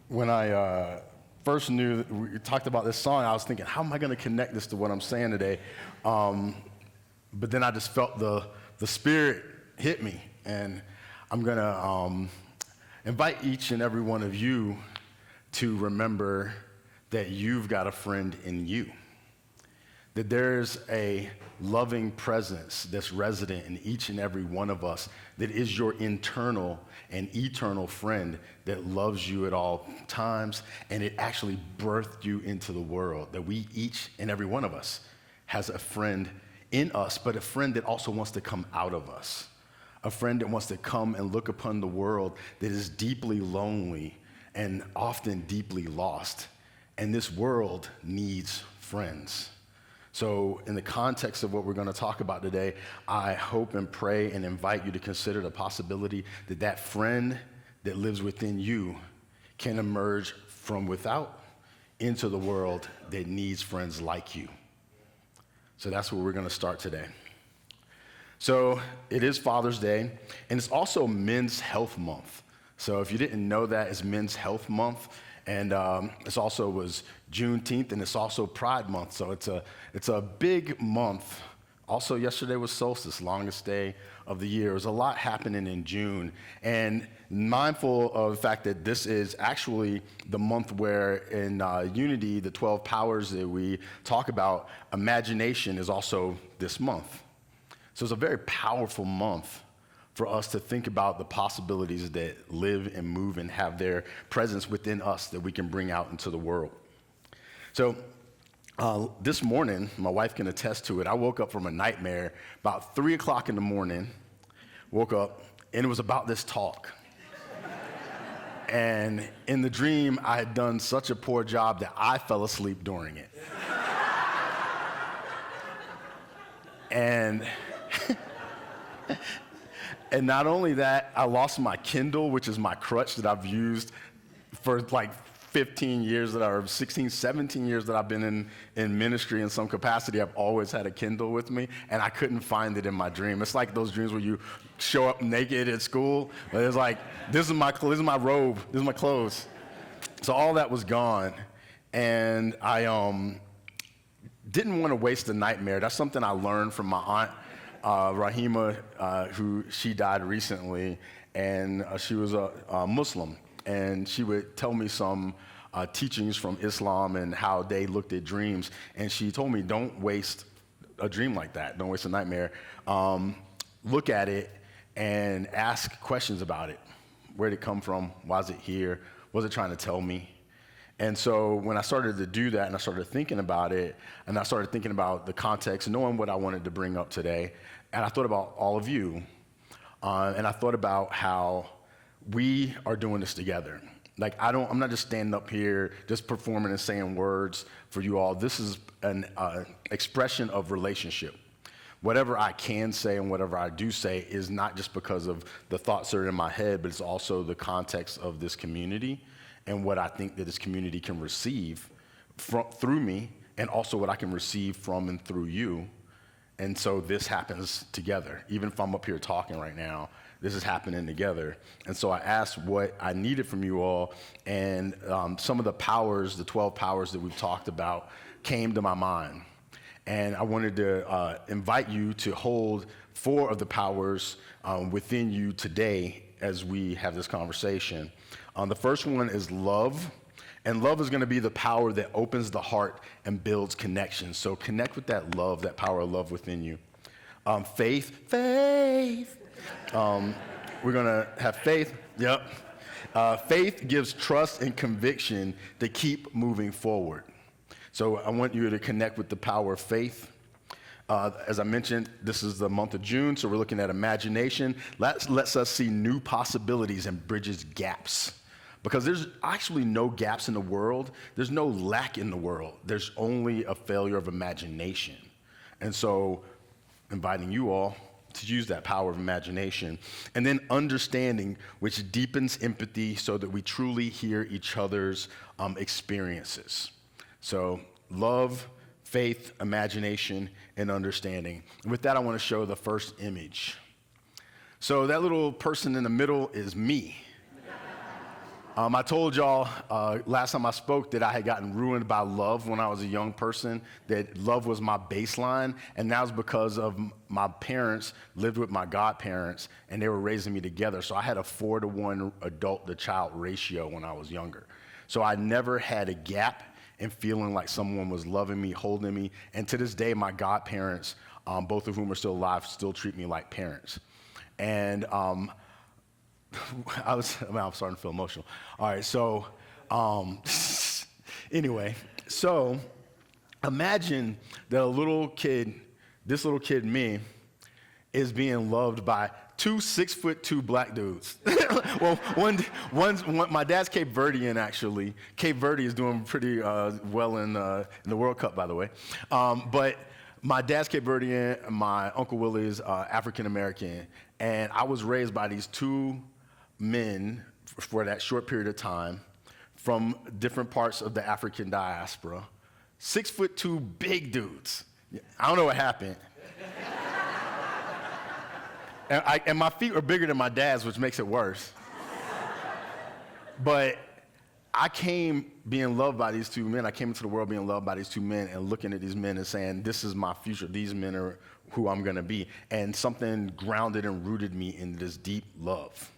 When I first knew that we talked about this song, I was thinking, how am I going to connect this to what I'm saying today? But then I just felt the Spirit hit me, and I'm going to invite each and every one of you to remember that you've got a friend in you, that there's a loving presence that's resident in each and every one of us that is your internal and eternal friend that loves you at all times, and it actually birthed you into the world, that we, each and every one of us, has a friend in us, but a friend that also wants to come out of us, a friend that wants to come and look upon the world that is deeply lonely and often deeply lost, and this world needs friends. So in the context of what we're going to talk about today, I hope and pray and invite you to consider the possibility that that friend that lives within you can emerge from without into the world that needs friends like you. So that's where we're going to start today. So it is Father's Day, and it's also Men's Health Month. So if you didn't know that, it's Men's Health Month. And it's also was Juneteenth, and it's also Pride Month. So it's a big month. Also, yesterday was solstice, longest day of the year. There's a lot happening in June. And mindful of the fact that this is actually the month where in Unity, the 12 powers that we talk about, imagination is also this month. So it's a very powerful month for us to think about the possibilities that live and move and have their presence within us that we can bring out into the world. So this morning, my wife can attest to it, I woke up from a nightmare about 3 o'clock in the morning, woke up, and it was about this talk. And in the dream, I had done such a poor job that I fell asleep during it. And not only that, I lost my Kindle, which is my crutch that I've used for like 15 years, or 16, 17 years that I've been in ministry in some capacity. I've always had a Kindle with me, and I couldn't find it in my dream. It's like those dreams where you show up naked at school. It's like, this is my robe, this is my clothes. So all that was gone, and I didn't want to waste a nightmare. That's something I learned from my aunt, Rahima, who she died recently, and she was a Muslim, and she would tell me some teachings from Islam and how they looked at dreams, and she told me, don't waste a dream like that, don't waste a nightmare. Look at it and ask questions about it. Where did it come from? Why is it here? What is it trying to tell me? And so when I started to do that and I started thinking about it, and I started thinking about the context, knowing what I wanted to bring up today, and I thought about all of you, and I thought about how we are doing this together. Like, I'm not just standing up here, just performing and saying words for you all. This is an expression of relationship. Whatever I can say and whatever I do say is not just because of the thoughts that are in my head, but it's also the context of this community and what I think that this community can receive through me, and also what I can receive from and through you. And so this happens together. Even if I'm up here talking right now, this is happening together. And so I asked what I needed from you all, and some of the powers, the 12 powers that we've talked about, came to my mind. And I wanted to invite you to hold 4 of the powers within you today as we have this conversation. The first one is love, and love is going to be the power that opens the heart and builds connections. So connect with that love, that power of love within you. Faith. We're going to have faith. Yep. Faith gives trust and conviction to keep moving forward. So I want you to connect with the power of faith. As I mentioned, this is the month of June, so we're looking at imagination. Lets us see new possibilities and bridges gaps. Because there's actually no gaps in the world. There's no lack in the world. There's only a failure of imagination. And so inviting you all to use that power of imagination. And then understanding, which deepens empathy so that we truly hear each other's experiences. So love, faith, imagination, and understanding. And with that, I want to show the first image. So that little person in the middle is me. I told y'all last time I spoke that I had gotten ruined by love when I was a young person, that love was my baseline, and that was because of my parents lived with my godparents, and they were raising me together. So I had a 4-to-1 adult-to-child ratio when I was younger. So I never had a gap in feeling like someone was loving me, holding me, and to this day, my godparents, both of whom are still alive, still treat me like parents. And I'm starting to feel emotional. All right, so anyway, so imagine that this little kid, me, is being loved by two 6'2" black dudes. Well, my dad's Cape Verdean, actually. Cape Verde is doing pretty well in the World Cup, by the way. But my dad's Cape Verdean, my Uncle Willie is African American, and I was raised by these two men for that short period of time from different parts of the African diaspora. 6'2" big dudes. I don't know what happened. And my feet were bigger than my dad's, which makes it worse. But I came being loved by these two men. I came into the world being loved by these two men and looking at these men and saying, this is my future. These men are who I'm going to be. And something grounded and rooted me in this deep love.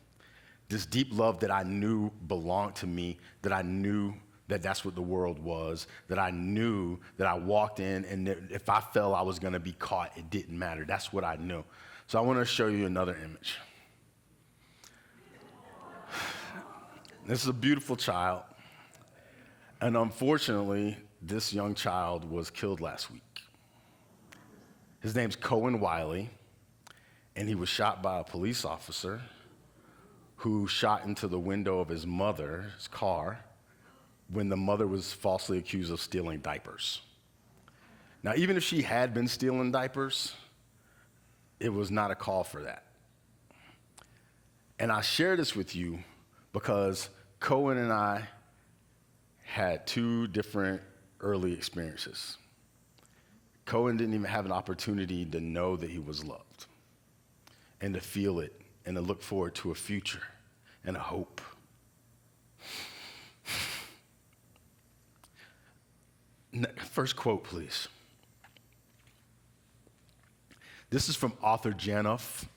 This deep love that I knew belonged to me, that I knew that that's what the world was, that I knew that I walked in, and that if I fell, I was going to be caught. It didn't matter. That's what I knew. So I want to show you another image. This is a beautiful child, and unfortunately, this young child was killed last week. His name's Cohen Wiley, and he was shot by a police officer who shot into the window of his mother's car when the mother was falsely accused of stealing diapers. Now, even if she had been stealing diapers, it was not a call for that. And I share this with you because Cohen and I had two different early experiences. Cohen didn't even have an opportunity to know that he was loved and to feel it and to look forward to a future and a hope. First quote, please. This is from Arthur Janoff,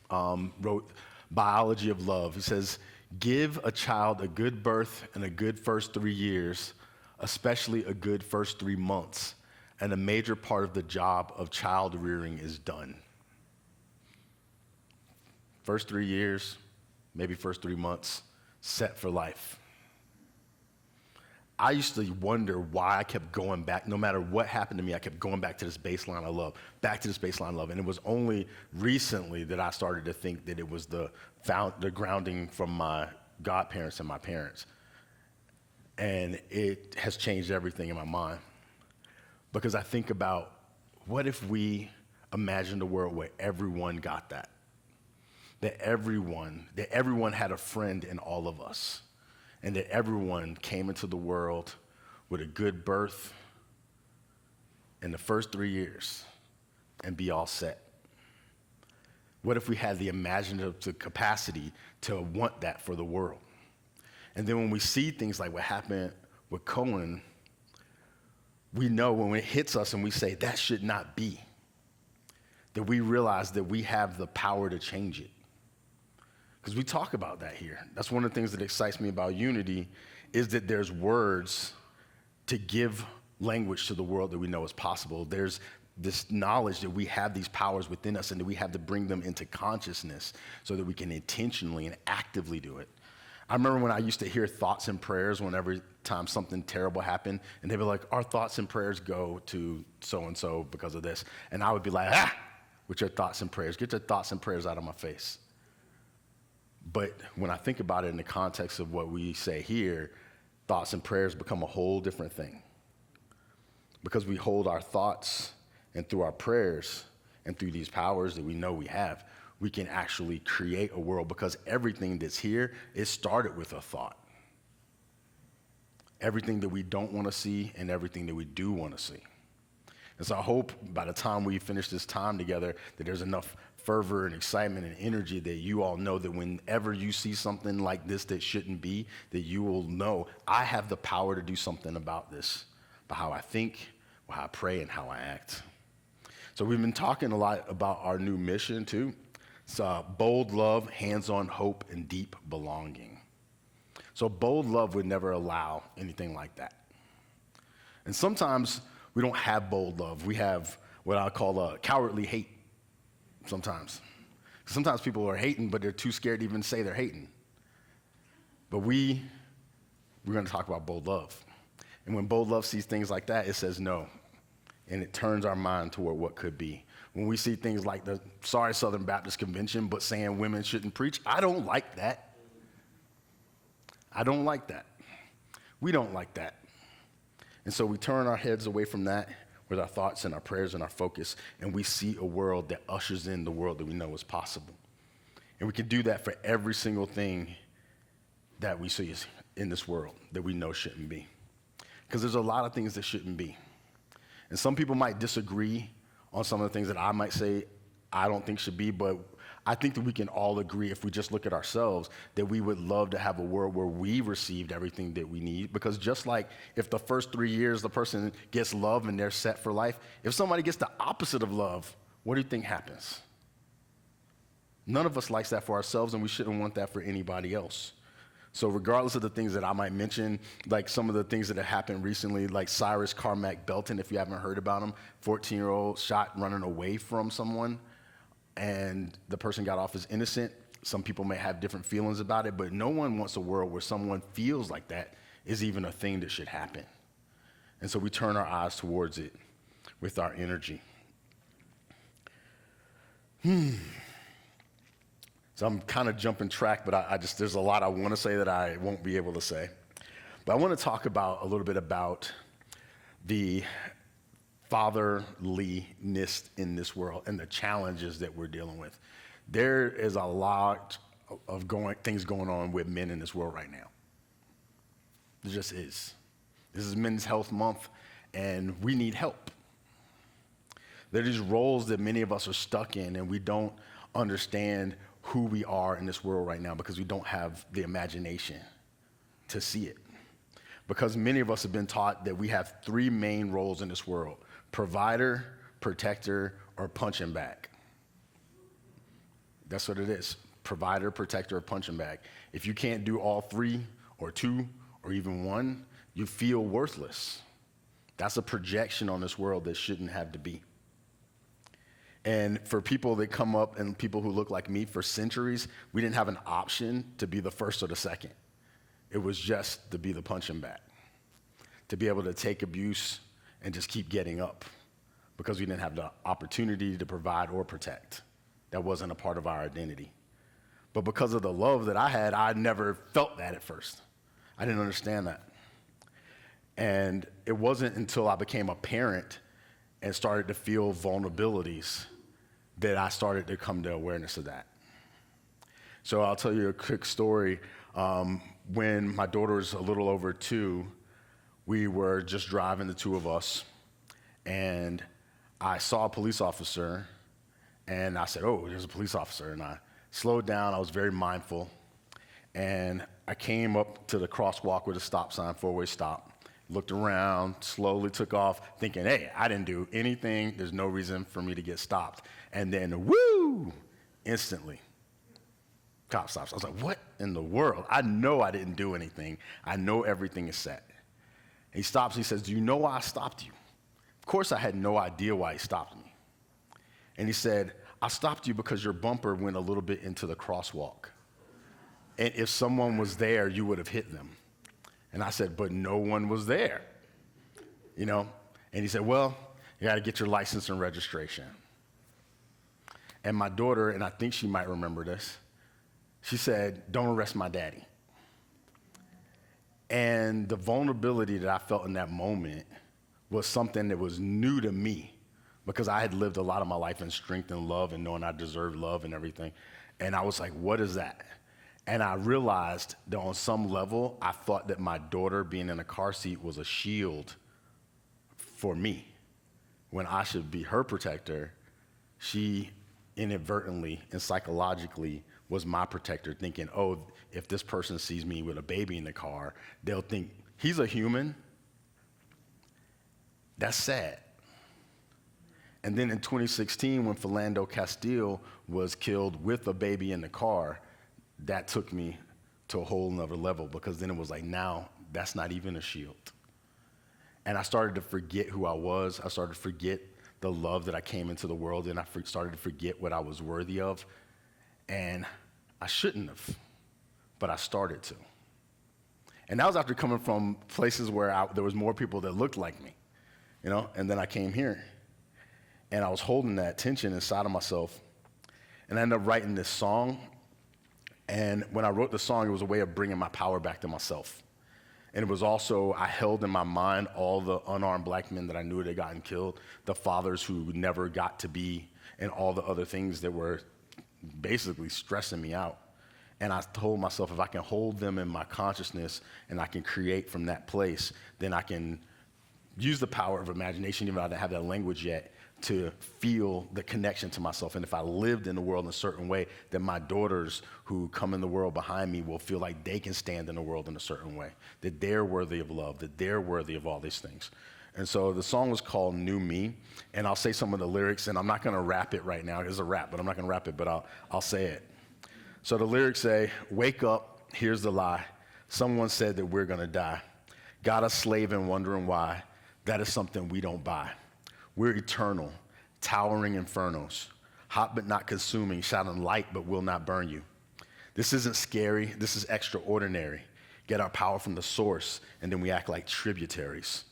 wrote Biology of Love. He says, give a child a good birth and a good first 3 years, especially a good first 3 months, and a major part of the job of child rearing is done. First 3 years, maybe first 3 months, set for life. I used to wonder why I kept going back. No matter what happened to me, I kept going back to this baseline of love, back to this baseline of love. And it was only recently that I started to think that it was the grounding from my godparents and my parents. And it has changed everything in my mind. Because I think about, what if we imagined a world where everyone got that? That everyone had a friend in all of us, and that everyone came into the world with a good birth in the first 3 years and be all set. What if we had the imaginative capacity to want that for the world? And then when we see things like what happened with Cohen, we know when it hits us and we say, that should not be, that we realize that we have the power to change it. Because we talk about that here. That's one of the things that excites me about Unity, is that there's words to give language to the world that we know is possible. There's this knowledge that we have these powers within us and that we have to bring them into consciousness so that we can intentionally and actively do it. I remember when I used to hear thoughts and prayers whenever time something terrible happened, and they'd be like, our thoughts and prayers go to so-and-so because of this. And I would be like, with your thoughts and prayers. Get your thoughts and prayers out of my face. But when I think about it in the context of what we say here, thoughts and prayers become a whole different thing. Because we hold our thoughts, and through our prayers and through these powers that we know we have, we can actually create a world, because everything that's here, it started with a thought. Everything that we don't want to see and everything that we do want to see. And so I hope by the time we finish this time together that there's enough fervor and excitement and energy that you all know that whenever you see something like this that shouldn't be, that you will know, I have the power to do something about this, by how I think, how I pray, and how I act. So we've been talking a lot about our new mission too. It's bold love, hands-on hope, and deep belonging. So bold love would never allow anything like that. And sometimes we don't have bold love. We have what I call a cowardly hate sometimes. Sometimes people are hating, but they're too scared to even say they're hating. But we're going to talk about bold love. And when bold love sees things like that, it says no. And it turns our mind toward what could be. When we see things like the Sorry Southern Baptist Convention, but saying women shouldn't preach, I don't like that. I don't like that. We don't like that. And so we turn our heads away from that with our thoughts and our prayers and our focus, and we see a world that ushers in the world that we know is possible. And we can do that for every single thing that we see in this world that we know shouldn't be. Because there's a lot of things that shouldn't be. And some people might disagree on some of the things that I might say I don't think should be, but I think that we can all agree, if we just look at ourselves, that we would love to have a world where we received everything that we need. Because just like if the first 3 years the person gets love and they're set for life, if somebody gets the opposite of love, what do you think happens? None of us likes that for ourselves, and we shouldn't want that for anybody else. So regardless of the things that I might mention, like some of the things that have happened recently, like Cyrus Carmack Belton, if you haven't heard about him, 14-year-old shot running away from someone, and the person got off as innocent. Some people may have different feelings about it, but no one wants a world where someone feels like that is even a thing that should happen. And so we turn our eyes towards it with our energy. So I'm kind of jumping track, but there's a lot I want to say that I won't be able to say. But I want to talk a little bit about the fatherliness in this world and the challenges that we're dealing with. There is a lot of things going on with men in this world right now. There just is. This is Men's Health Month, and we need help. There are these roles that many of us are stuck in, and we don't understand who we are in this world right now because we don't have the imagination to see it. Because many of us have been taught that we have three main roles in this world: provider, protector, or punching bag. That's what it is. Provider, protector, or punching bag. If you can't do all three or two or even one, you feel worthless. That's a projection on this world that shouldn't have to be. And for people that come up and people who look like me, for centuries, we didn't have an option to be the first or the second. It was just to be the punching bag, to be able to take abuse and just keep getting up, because we didn't have the opportunity to provide or protect. That wasn't a part of our identity. But because of the love that I had, I never felt that at first. I didn't understand that. And it wasn't until I became a parent and started to feel vulnerabilities that I started to come to awareness of that. So I'll tell you a quick story. When my daughter was a little over 2, we were just driving, the two of us, and I saw a police officer, and I said, "Oh, there's a police officer." And I slowed down. I was very mindful, and I came up to the crosswalk with a stop sign, 4-way stop. Looked around, slowly took off, thinking, hey, I didn't do anything. There's no reason for me to get stopped. And then, woo, instantly, cop stops. I was like, what in the world? I know I didn't do anything. I know everything is set. He stops. He says, do you know why I stopped you? Of course, I had no idea why he stopped me. And he said, I stopped you because your bumper went a little bit into the crosswalk. And if someone was there, you would have hit them. And I said, but no one was there, you know? And he said, well, you got to get your license and registration. And my daughter, and I think she might remember this, she said, don't arrest my daddy. And the vulnerability that I felt in that moment was something that was new to me, because I had lived a lot of my life in strength and love and knowing I deserved love and everything. And I was like, what is that? And I realized that on some level, I thought that my daughter being in a car seat was a shield for me. When I should be her protector, she inadvertently and psychologically was my protector, thinking, oh, if this person sees me with a baby in the car, they'll think he's a human. That's sad. And then in 2016, when Philando Castile was killed with a baby in the car, that took me to a whole nother level, because then it was like, now that's not even a shield. And I started to forget who I was. I started to forget the love that I came into the world, and I started to forget what I was worthy of. And I shouldn't have, but I started to. And that was after coming from places where there was more people that looked like me, and then I came here. And I was holding that tension inside of myself. And I ended up writing this song. And when I wrote the song, it was a way of bringing my power back to myself. And it was also, I held in my mind all the unarmed black men that I knew had gotten killed, the fathers who never got to be, and all the other things that were basically stressing me out. And I told myself, if I can hold them in my consciousness and I can create from that place, then I can use the power of imagination, even though I didn't have that language yet, to feel the connection to myself. And if I lived in the world in a certain way, then my daughters who come in the world behind me will feel like they can stand in the world in a certain way, that they're worthy of love, that they're worthy of all these things. And so the song was called New Me, and I'll say some of the lyrics, and I'm not gonna rap it right now. It's a rap, but I'm not gonna rap it, but I'll say it. So the lyrics say, wake up, here's the lie. Someone said that we're gonna die. Got us slaving, wondering why. That is something we don't buy. We're eternal, towering infernos, hot but not consuming, shining light but will not burn you. This isn't scary, this is extraordinary. Get our power from the source, and then we act like tributaries.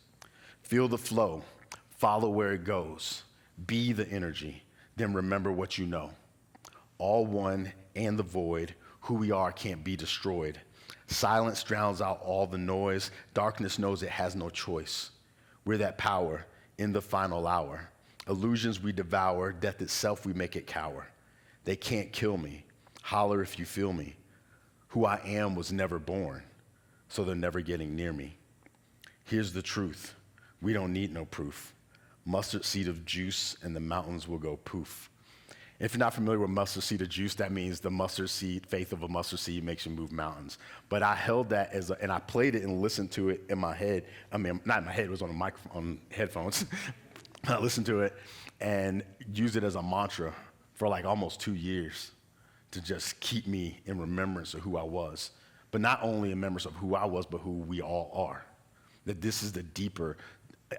Feel the flow, follow where it goes, be the energy, then remember what you know. All one and the void, who we are can't be destroyed. Silence drowns out all the noise, darkness knows it has no choice. We're that power in the final hour. Illusions we devour, death itself we make it cower. They can't kill me, holler if you feel me. Who I am was never born, so they're never getting near me. Here's the truth, we don't need no proof. Mustard seed of juice and the mountains will go poof. If you're not familiar with mustard seed of juice, that means the mustard seed, faith of a mustard seed makes you move mountains. But I held that and I played it and listened to it in my head. I mean, not in my head, it was on a microphone, on headphones. I listened to it and used it as a mantra for like almost 2 years to just keep me in remembrance of who I was. But not only in remembrance of who I was, but who we all are. That this is the deeper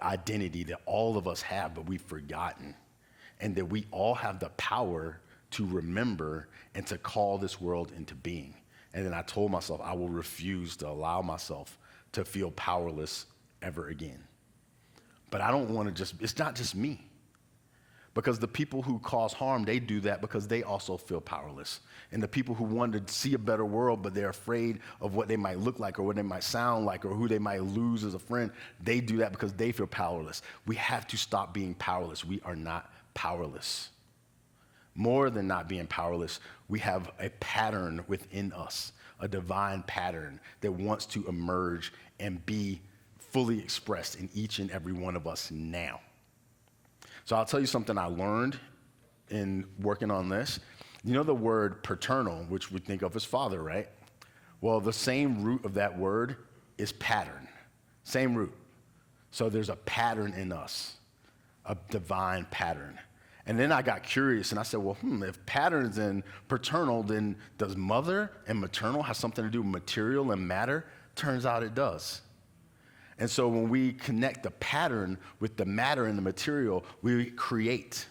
identity that all of us have, but we've forgotten. And that we all have the power to remember and to call this world into being. And then I told myself I will refuse to allow myself to feel powerless ever again. But I don't want to it's not just me. Because the people who cause harm, they do that because they also feel powerless. And the people who want to see a better world, but they're afraid of what they might look like or what they might sound like or who they might lose as a friend, they do that because they feel powerless. We have to stop being powerless. We are not powerless. More than not being powerless, we have a pattern within us, a divine pattern that wants to emerge and be fully expressed in each and every one of us now. So I'll tell you something I learned in working on this. You know the word paternal, which we think of as father, right? Well, the same root of that word is pattern. Same root. So there's a pattern in us, a divine pattern. And then I got curious and I said, well, if pattern's in paternal, then does mother and maternal have something to do with material and matter? Turns out it does. And so when we connect the pattern with the matter and the material, we create.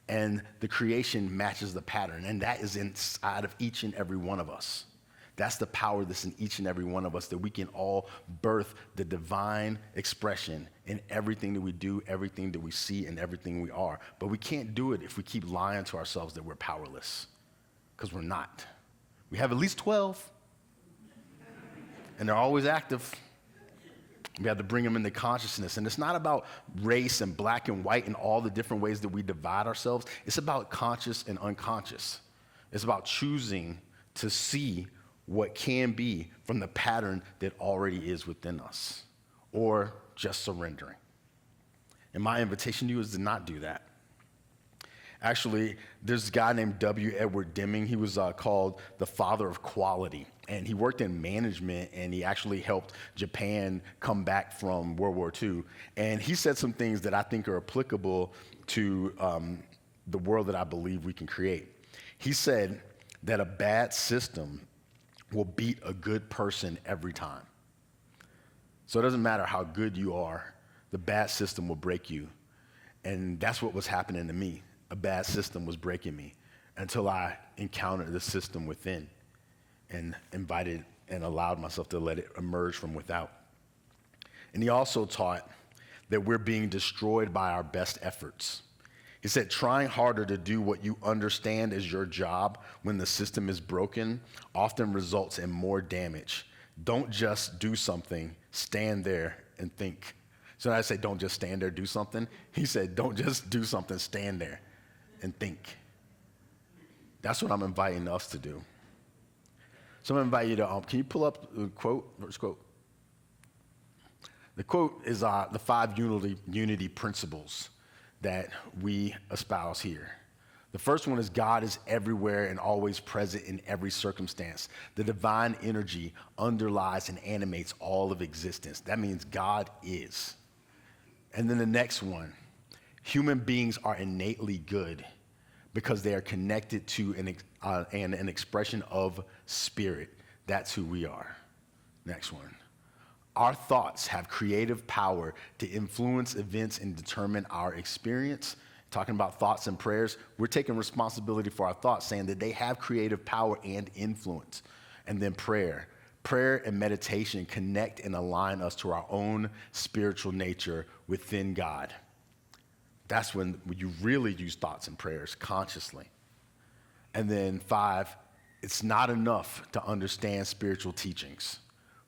And the creation matches the pattern. And that is inside of each and every one of us. That's the power that's in each and every one of us, that we can all birth the divine expression in everything that we do, everything that we see, and everything we are. But we can't do it if we keep lying to ourselves that we're powerless, because we're not. We have at least 12, and they're always active. We have to bring them into consciousness. And it's not about race and black and white and all the different ways that we divide ourselves. It's about conscious and unconscious. It's about choosing to see what can be from the pattern that already is within us, or just surrendering. And my invitation to you is to not do that. Actually, there's a guy named W. Edward Deming. He was called the father of quality. And he worked in management, and he actually helped Japan come back from World War II. And he said some things that I think are applicable to the world that I believe we can create. He said that a bad system will beat a good person every time. So it doesn't matter how good you are, the bad system will break you. And that's what was happening to me. A bad system was breaking me until I encountered the system within and invited and allowed myself to let it emerge from without. And he also taught that we're being destroyed by our best efforts. He said, trying harder to do what you understand is your job when the system is broken often results in more damage. Don't just do something, stand there and think. So I say, don't just stand there, do something. He said, don't just do something, stand there and think. That's what I'm inviting us to do. So I'm going to invite you to, can you pull up the quote, first quote? The quote is the 5 unity principles that we espouse here. The first one is God is everywhere and always present in every circumstance. The divine energy underlies and animates all of existence. That means God is. And then the next one, human beings are innately good because they are connected to an expression of spirit. That's who we are. Next one. Our thoughts have creative power to influence events and determine our experience. Talking about thoughts and prayers, we're taking responsibility for our thoughts, saying that they have creative power and influence. And then prayer. Prayer and meditation connect and align us to our own spiritual nature within God. That's when you really use thoughts and prayers consciously. And then 5, it's not enough to understand spiritual teachings.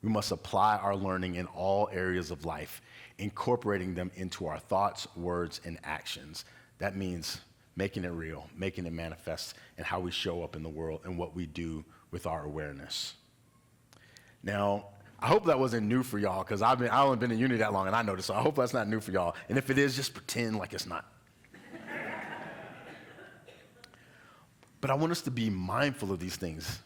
We must apply our learning in all areas of life, incorporating them into our thoughts, words, and actions. That means making it real, making it manifest in how we show up in the world and what we do with our awareness. Now, I hope that wasn't new for y'all, because I've only been in uni that long, and I know this, so I hope that's not new for y'all. And if it is, just pretend like it's not. But I want us to be mindful of these things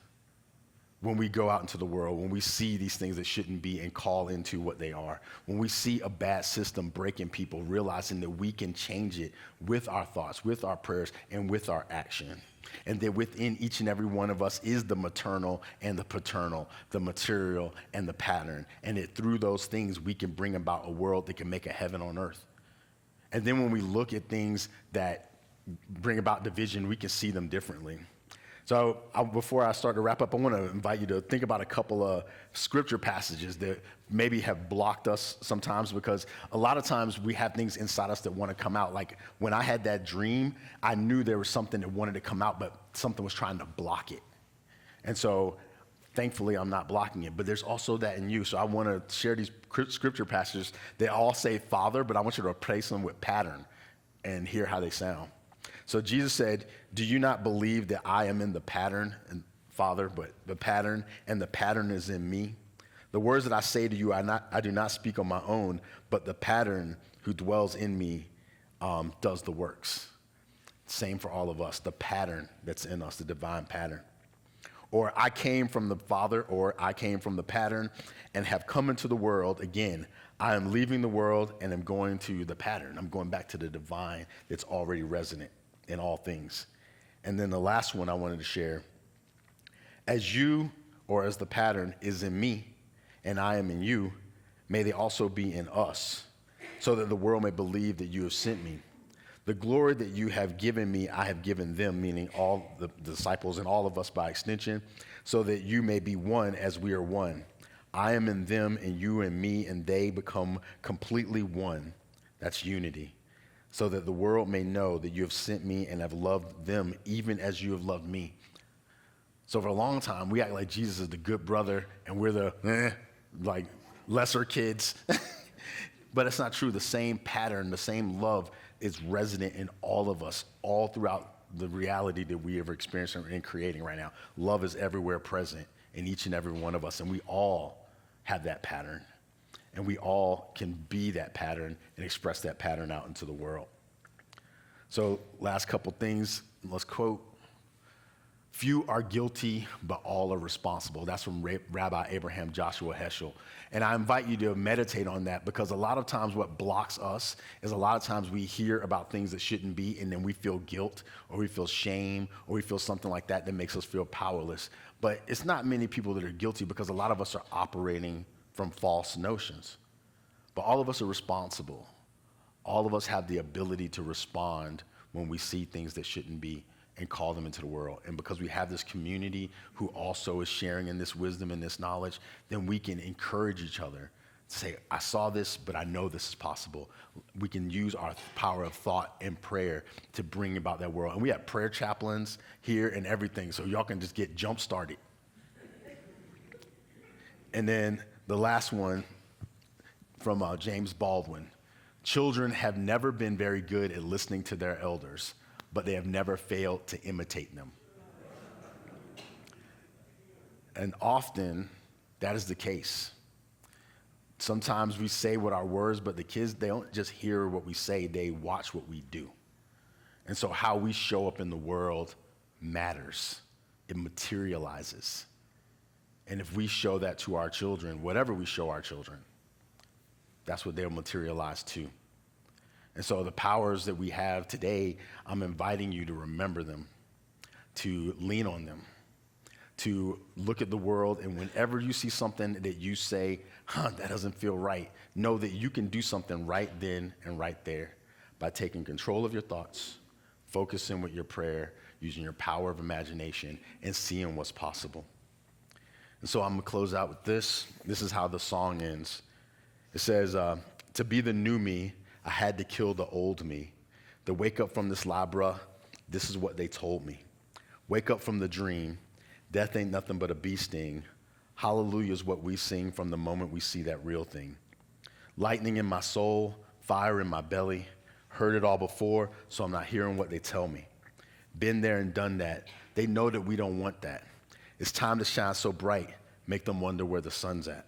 when we go out into the world, when we see these things that shouldn't be and call into what they are. When we see a bad system breaking people, realizing that we can change it with our thoughts, with our prayers, and with our action. And that within each and every one of us is the maternal and the paternal, the material and the pattern. And that through those things, we can bring about a world that can make a heaven on earth. And then when we look at things that bring about division, we can see them differently. So before I start to wrap up, I want to invite you to think about a couple of scripture passages that maybe have blocked us sometimes, because a lot of times we have things inside us that want to come out. Like when I had that dream, I knew there was something that wanted to come out, but something was trying to block it. And so thankfully, I'm not blocking it, but there's also that in you. So I want to share these scripture passages. They all say Father, but I want you to replace them with pattern and hear how they sound. So Jesus said, do you not believe that I am in the pattern, and Father, but the pattern, and the pattern is in me? The words that I say to you, I do not speak on my own, but the pattern who dwells in me does the works. Same for all of us, the pattern that's in us, the divine pattern. Or I came from the Father, or I came from the pattern and have come into the world. Again, I am leaving the world and am going to the pattern. I'm going back to the divine that's already resonant in all things. And then the last one I wanted to share, as you, or as the pattern is in me and I am in you, may they also be in us, so that the world may believe that you have sent me. The glory that you have given me, I have given them, meaning all the disciples and all of us by extension, so that you may be one as we are one. I am in them and you in me, and they become completely one. That's unity. So that the world may know that you have sent me and have loved them even as you have loved me. So for a long time, we act like Jesus is the good brother and we're the like lesser kids. But it's not true. The same pattern, the same love is resident in all of us, all throughout the reality that we are experiencing and creating right now. Love is everywhere present in each and every one of us, and we all have that pattern. And we all can be that pattern and express that pattern out into the world. So last couple things, let's quote. Few are guilty, but all are responsible. That's from Rabbi Abraham Joshua Heschel. And I invite you to meditate on that, because a lot of times what blocks us is a lot of times we hear about things that shouldn't be, and then we feel guilt or we feel shame or we feel something like that that makes us feel powerless. But it's not many people that are guilty, because a lot of us are operating from false notions. But all of us are responsible. All of us have the ability to respond when we see things that shouldn't be and call them into the world. And because we have this community who also is sharing in this wisdom and this knowledge, then we can encourage each other to say, I saw this, but I know this is possible. We can use our power of thought and prayer to bring about that world. And we have prayer chaplains here and everything, so y'all can just get jump started. And then the last one from James Baldwin. Children have never been very good at listening to their elders, but they have never failed to imitate them. And often, that is the case. Sometimes we say what our words, but the kids, they don't just hear what we say, they watch what we do. And so how we show up in the world matters. It materializes. And if we show that to our children, whatever we show our children, that's what they'll materialize to. And so the powers that we have today, I'm inviting you to remember them, to lean on them, to look at the world, and whenever you see something that you say, that doesn't feel right, know that you can do something right then and right there by taking control of your thoughts, focusing with your prayer, using your power of imagination, and seeing what's possible. And so I'm going to close out with this. This is how the song ends. It says, to be the new me, I had to kill the old me. To wake up from this lie, bruh, this is what they told me. Wake up from the dream. Death ain't nothing but a bee sting. Hallelujah is what we sing from the moment we see that real thing. Lightning in my soul, fire in my belly. Heard it all before, so I'm not hearing what they tell me. Been there and done that. They know that we don't want that. It's time to shine so bright, make them wonder where the sun's at.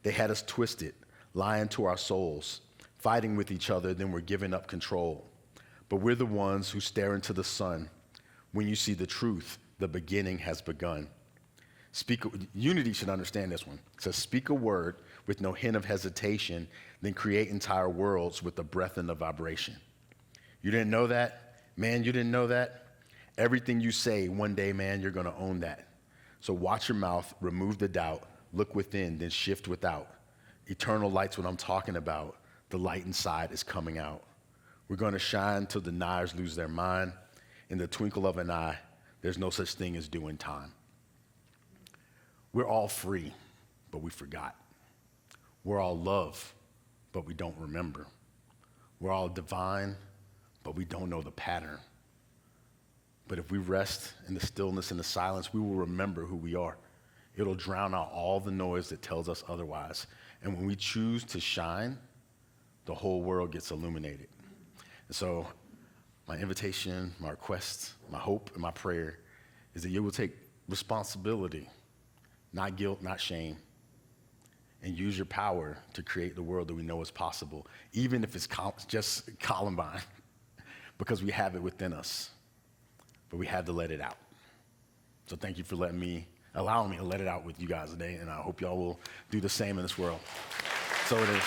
They had us twisted, lying to our souls, fighting with each other, then we're giving up control. But we're the ones who stare into the sun. When you see the truth, the beginning has begun. Unity should understand this one. It says, speak a word with no hint of hesitation, then create entire worlds with the breath and the vibration. You didn't know that? Man, you didn't know that? Everything you say, one day, man, you're gonna own that. So watch your mouth, remove the doubt, look within, then shift without. Eternal light's what I'm talking about. The light inside is coming out. We're going to shine till the deniers lose their mind. In the twinkle of an eye, there's no such thing as doing time. We're all free, but we forgot. We're all love, but we don't remember. We're all divine, but we don't know the pattern. But if we rest in the stillness and the silence, we will remember who we are. It'll drown out all the noise that tells us otherwise. And when we choose to shine, the whole world gets illuminated. And so my invitation, my request, my hope, and my prayer is that you will take responsibility, not guilt, not shame, and use your power to create the world that we know is possible, even if it's just Columbine, because we have it within us, but we had to let it out. So thank you for allowing me to let it out with you guys today, and I hope y'all will do the same in this world. So it is.